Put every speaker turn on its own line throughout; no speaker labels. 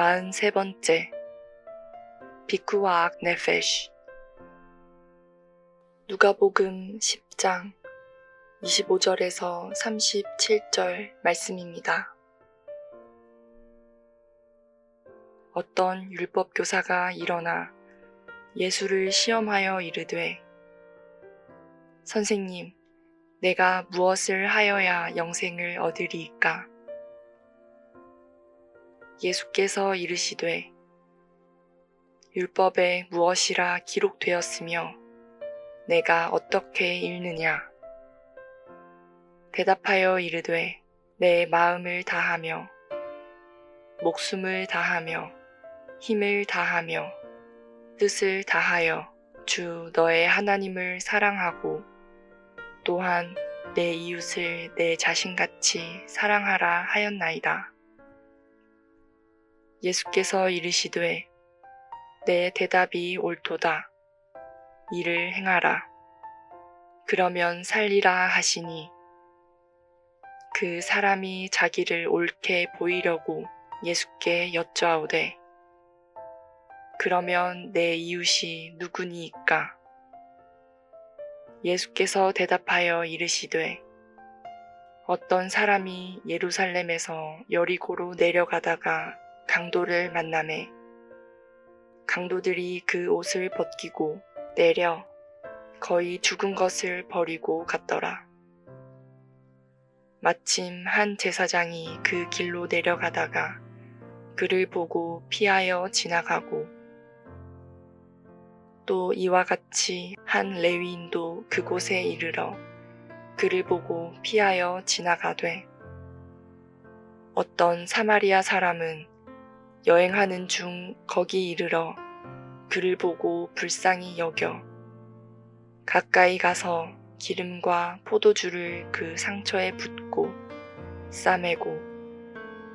43번째 비쿠와 네페시. 누가복음 10장 25절에서 37절 말씀입니다. 어떤 율법 교사가 일어나 예수를 시험하여 이르되, 선생님, 내가 무엇을 하여야 영생을 얻으리이까? 예수께서 이르시되, 율법에 무엇이라 기록되었으며 내가 어떻게 읽느냐? 대답하여 이르되, 내 마음을 다하며 목숨을 다하며 힘을 다하며 뜻을 다하여 주 너의 하나님을 사랑하고 또한 내 이웃을 내 자신같이 사랑하라 하였나이다. 예수께서 이르시되, 내 대답이 옳도다. 이를 행하라. 그러면 살리라 하시니, 그 사람이 자기를 옳게 보이려고 예수께 여쭈아오되, 그러면 내 이웃이 누구니이까? 예수께서 대답하여 이르시되, 어떤 사람이 예루살렘에서 여리고로 내려가다가 강도를 만나매 강도들이 그 옷을 벗기고 내려 거의 죽은 것을 버리고 갔더라. 마침 한 제사장이 그 길로 내려가다가 그를 보고 피하여 지나가고, 또 이와 같이 한 레위인도 그곳에 이르러 그를 보고 피하여 지나가되, 어떤 사마리아 사람은 여행하는 중 거기 이르러 그를 보고 불쌍히 여겨 가까이 가서 기름과 포도주를 그 상처에 붓고 싸매고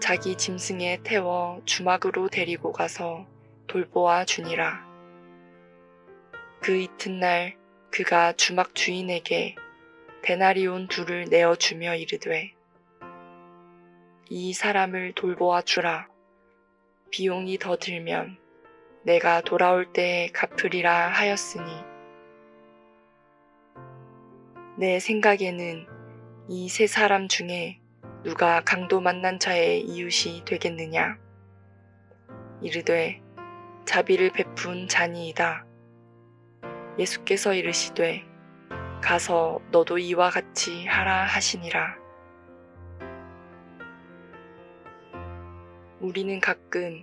자기 짐승에 태워 주막으로 데리고 가서 돌보아 주니라. 그 이튿날 그가 주막 주인에게 데나리온 2를 내어주며 이르되, 이 사람을 돌보아 주라. 비용이 더 들면 내가 돌아올 때에 갚으리라 하였으니, 내 생각에는 이 3사람 중에 누가 강도 만난 자의 이웃이 되겠느냐? 이르되, 자비를 베푼 자니이다. 예수께서 이르시되, 가서 너도 이와 같이 하라 하시니라. 우리는 가끔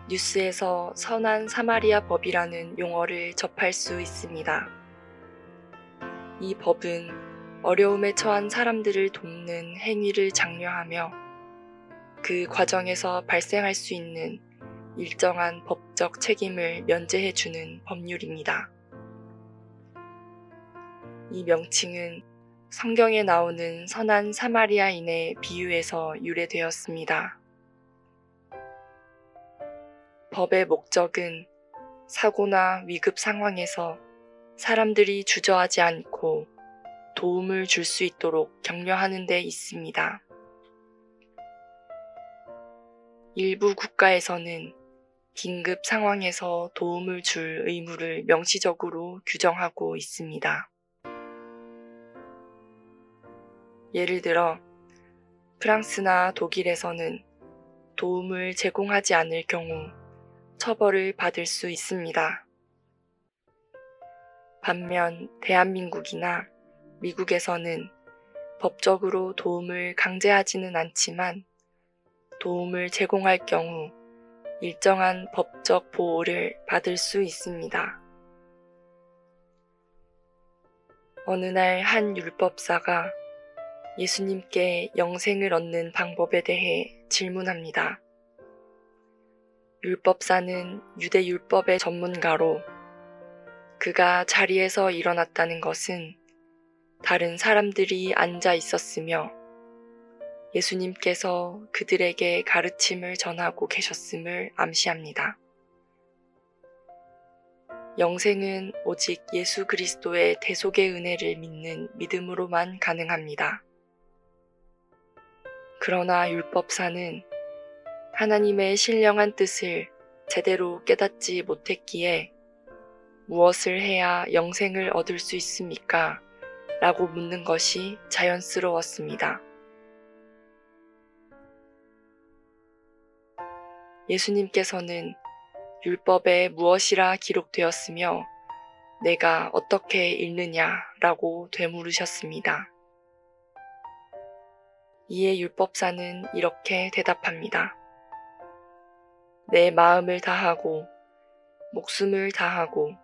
뉴스에서 선한 사마리아 법이라는 용어를 접할 수 있습니다. 이 법은 어려움에 처한 사람들을 돕는 행위를 장려하며 그 과정에서 발생할 수 있는 일정한 법적 책임을 면제해주는 법률입니다. 이 명칭은 성경에 나오는 선한 사마리아인의 비유에서 유래되었습니다. 법의 목적은 사고나 위급 상황에서 사람들이 주저하지 않고 도움을 줄 수 있도록 격려하는 데 있습니다. 일부 국가에서는 긴급 상황에서 도움을 줄 의무를 명시적으로 규정하고 있습니다. 예를 들어 프랑스나 독일에서는 도움을 제공하지 않을 경우 처벌을 받을 수 있습니다. 반면 대한민국이나 미국에서는 법적으로 도움을 강제하지는 않지만 도움을 제공할 경우 일정한 법적 보호를 받을 수 있습니다. 어느 날 한 율법사가 예수님께 영생을 얻는 방법에 대해 질문합니다. 율법사는 유대 율법의 전문가로 그가 자리에서 일어났다는 것은 다른 사람들이 앉아 있었으며 예수님께서 그들에게 가르침을 전하고 계셨음을 암시합니다. 영생은 오직 예수 그리스도의 대속의 은혜를 믿는 믿음으로만 가능합니다. 그러나 율법사는 하나님의 신령한 뜻을 제대로 깨닫지 못했기에 무엇을 해야 영생을 얻을 수 있습니까? 라고 묻는 것이 자연스러웠습니다. 예수님께서는 율법에 무엇이라 기록되었으며 내가 어떻게 읽느냐라고 되물으셨습니다. 이에 율법사는 이렇게 대답합니다. 내 마음을 다하고 목숨을 다하고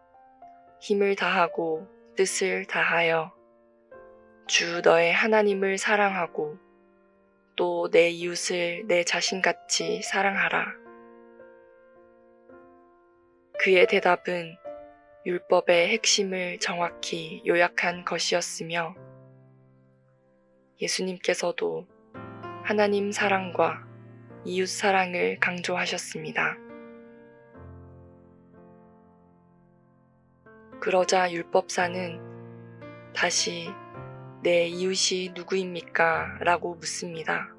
힘을 다하고 뜻을 다하여 주 너의 하나님을 사랑하고 또 내 이웃을 내 자신같이 사랑하라. 그의 대답은 율법의 핵심을 정확히 요약한 것이었으며 예수님께서도 하나님 사랑과 이웃 사랑을 강조하셨습니다. 그러자 율법사는 다시 내 이웃이 누구입니까? 라고 묻습니다.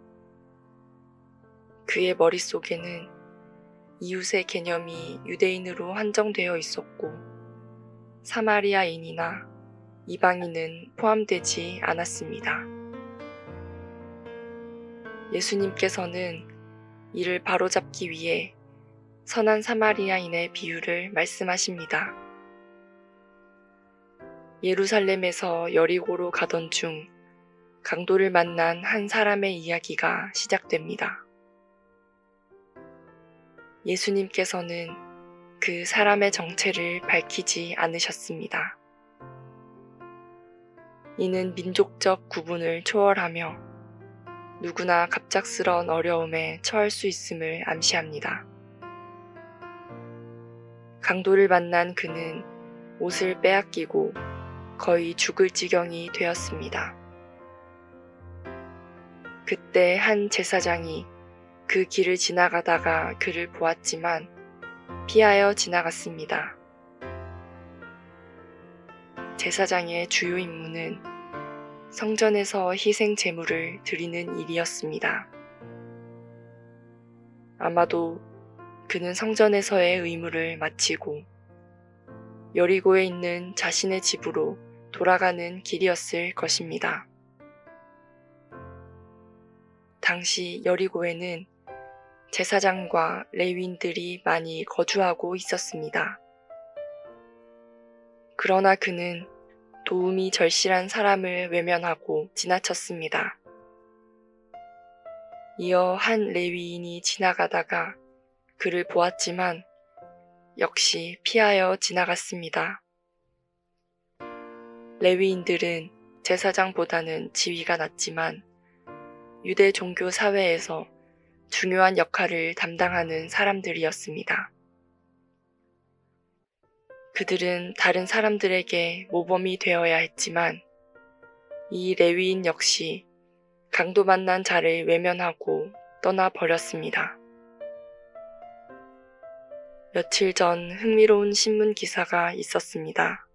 그의 머릿속에는 이웃의 개념이 유대인으로 한정되어 있었고 사마리아인이나 이방인은 포함되지 않았습니다. 예수님께서는 이를 바로잡기 위해 선한 사마리아인의 비유를 말씀하십니다. 예루살렘에서 여리고로 가던 중 강도를 만난 한 사람의 이야기가 시작됩니다. 예수님께서는 그 사람의 정체를 밝히지 않으셨습니다. 이는 민족적 구분을 초월하며 누구나 갑작스러운 어려움에 처할 수 있음을 암시합니다. 강도를 만난 그는 옷을 빼앗기고 거의 죽을 지경이 되었습니다. 그때 한 제사장이 그 길을 지나가다가 그를 보았지만 피하여 지나갔습니다. 제사장의 주요 임무는 성전에서 희생 제물을 드리는 일이었습니다. 아마도 그는 성전에서의 의무를 마치고 여리고에 있는 자신의 집으로 돌아가는 길이었을 것입니다. 당시 여리고에는 제사장과 레위인들이 많이 거주하고 있었습니다. 그러나 그는 도움이 절실한 사람을 외면하고 지나쳤습니다. 이어 한 레위인이 지나가다가 그를 보았지만 역시 피하여 지나갔습니다. 레위인들은 제사장보다는 지위가 낮지만 유대 종교 사회에서 중요한 역할을 담당하는 사람들이었습니다. 그들은 다른 사람들에게 모범이 되어야 했지만 이 레위인 역시 강도 만난 자를 외면하고 떠나버렸습니다. 며칠 전 흥미로운 신문 기사가 있었습니다.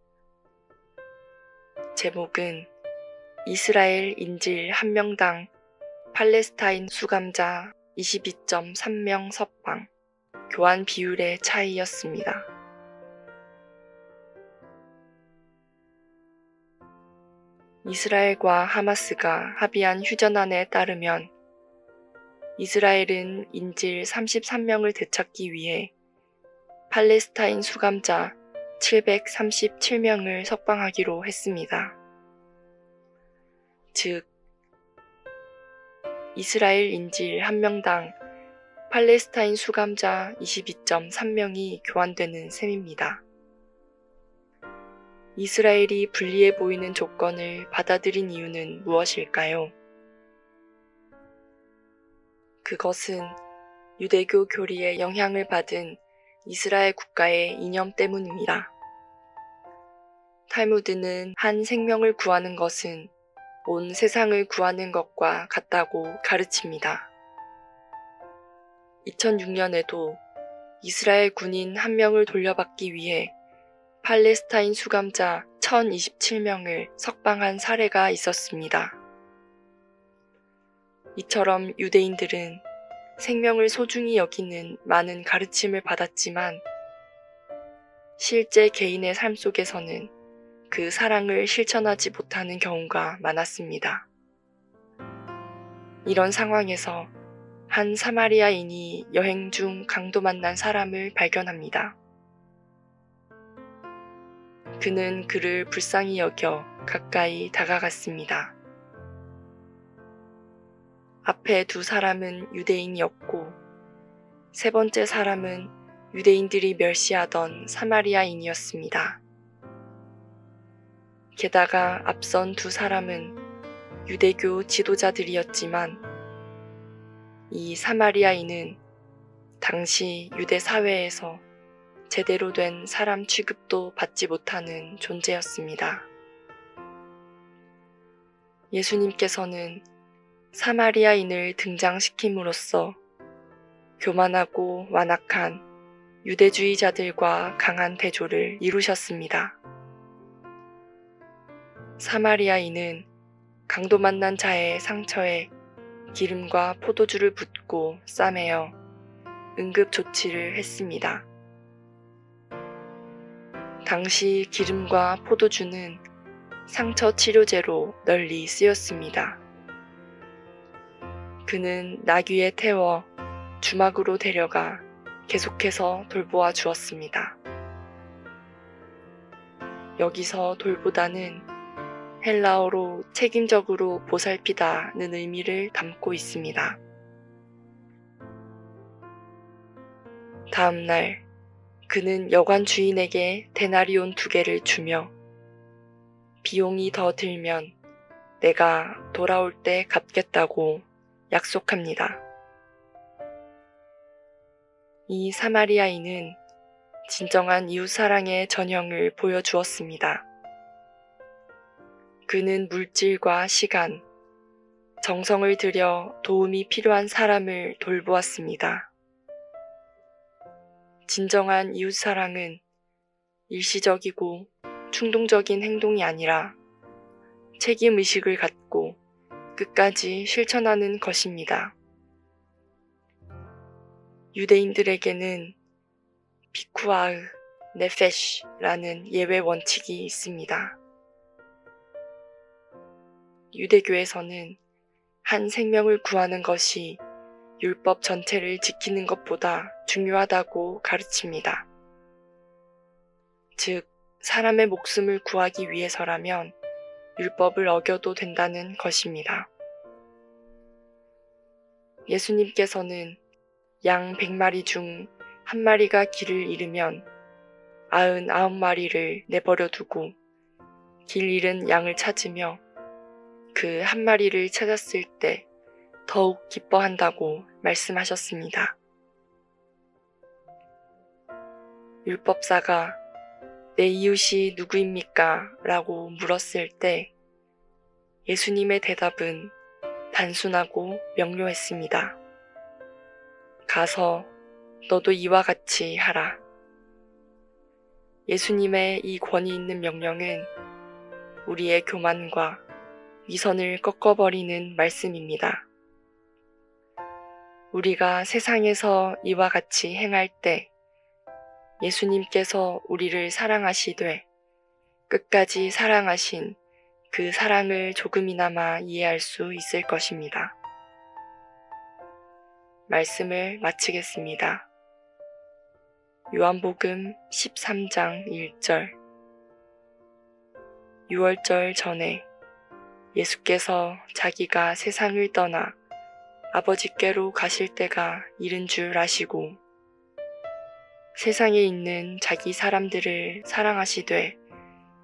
제목은 이스라엘 인질 1명당 팔레스타인 수감자 22.3명 석방, 교환 비율의 차이였습니다. 이스라엘과 하마스가 합의한 휴전안에 따르면 이스라엘은 인질 33명을 되찾기 위해 팔레스타인 수감자 737명을 석방하기로 했습니다. 즉, 이스라엘 인질 1명당 팔레스타인 수감자 22.3명이 교환되는 셈입니다. 이스라엘이 불리해 보이는 조건을 받아들인 이유는 무엇일까요? 그것은 유대교 교리에 영향을 받은 이스라엘 국가의 이념 때문입니다. 탈무드는 한 생명을 구하는 것은 온 세상을 구하는 것과 같다고 가르칩니다. 2006년에도 이스라엘 군인 1명을 돌려받기 위해 팔레스타인 수감자 1027명을 석방한 사례가 있었습니다. 이처럼 유대인들은 생명을 소중히 여기는 많은 가르침을 받았지만 실제 개인의 삶 속에서는 그 사랑을 실천하지 못하는 경우가 많았습니다. 이런 상황에서 한 사마리아인이 여행 중 강도 만난 사람을 발견합니다. 그는 그를 불쌍히 여겨 가까이 다가갔습니다. 앞에 두 사람은 유대인이었고 세 번째 사람은 유대인들이 멸시하던 사마리아인이었습니다. 게다가 앞선 두 사람은 유대교 지도자들이었지만 이 사마리아인은 당시 유대 사회에서 제대로 된 사람 취급도 받지 못하는 존재였습니다. 예수님께서는 사마리아인을 등장시킴으로써 교만하고 완악한 유대주의자들과 강한 대조를 이루셨습니다. 사마리아인은 강도 만난 자의 상처에 기름과 포도주를 붓고 싸매어 응급 조치를 했습니다. 당시 기름과 포도주는 상처 치료제로 널리 쓰였습니다. 그는 나귀에 태워 주막으로 데려가 계속해서 돌보아 주었습니다. 여기서 돌보다는 헬라어로 책임적으로 보살피다는 의미를 담고 있습니다. 다음 날 그는 여관 주인에게 데나리온 2개를 주며 비용이 더 들면 내가 돌아올 때 갚겠다고 약속합니다. 이 사마리아인은 진정한 이웃사랑의 전형을 보여주었습니다. 그는 물질과 시간, 정성을 들여 도움이 필요한 사람을 돌보았습니다. 진정한 이웃사랑은 일시적이고 충동적인 행동이 아니라 책임의식을 갖고 끝까지 실천하는 것입니다. 유대인들에게는 피쿠아흐 네페시라는 예외 원칙이 있습니다. 유대교에서는 한 생명을 구하는 것이 율법 전체를 지키는 것보다 중요하다고 가르칩니다. 즉, 사람의 목숨을 구하기 위해서라면 율법을 어겨도 된다는 것입니다. 예수님께서는 양 100마리 중 1마리가 길을 잃으면 99마리를 내버려 두고 길 잃은 양을 찾으며 그 1마리를 찾았을 때 더욱 기뻐한다고 말씀하셨습니다. 율법사가 내 이웃이 누구입니까? 라고 물었을 때 예수님의 대답은 단순하고 명료했습니다. 가서 너도 이와 같이 하라. 예수님의 이 권위 있는 명령은 우리의 교만과 위선을 꺾어버리는 말씀입니다. 우리가 세상에서 이와 같이 행할 때 예수님께서 우리를 사랑하시되 끝까지 사랑하신 그 사랑을 조금이나마 이해할 수 있을 것입니다. 말씀을 마치겠습니다. 요한복음 13장 1절. 6월절 전에 예수께서 자기가 세상을 떠나 아버지께로 가실 때가 이른 줄 아시고 세상에 있는 자기 사람들을 사랑하시되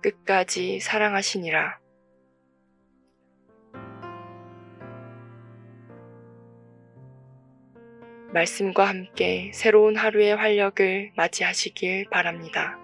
끝까지 사랑하시니라. 말씀과 함께 새로운 하루의 활력을 맞이하시길 바랍니다.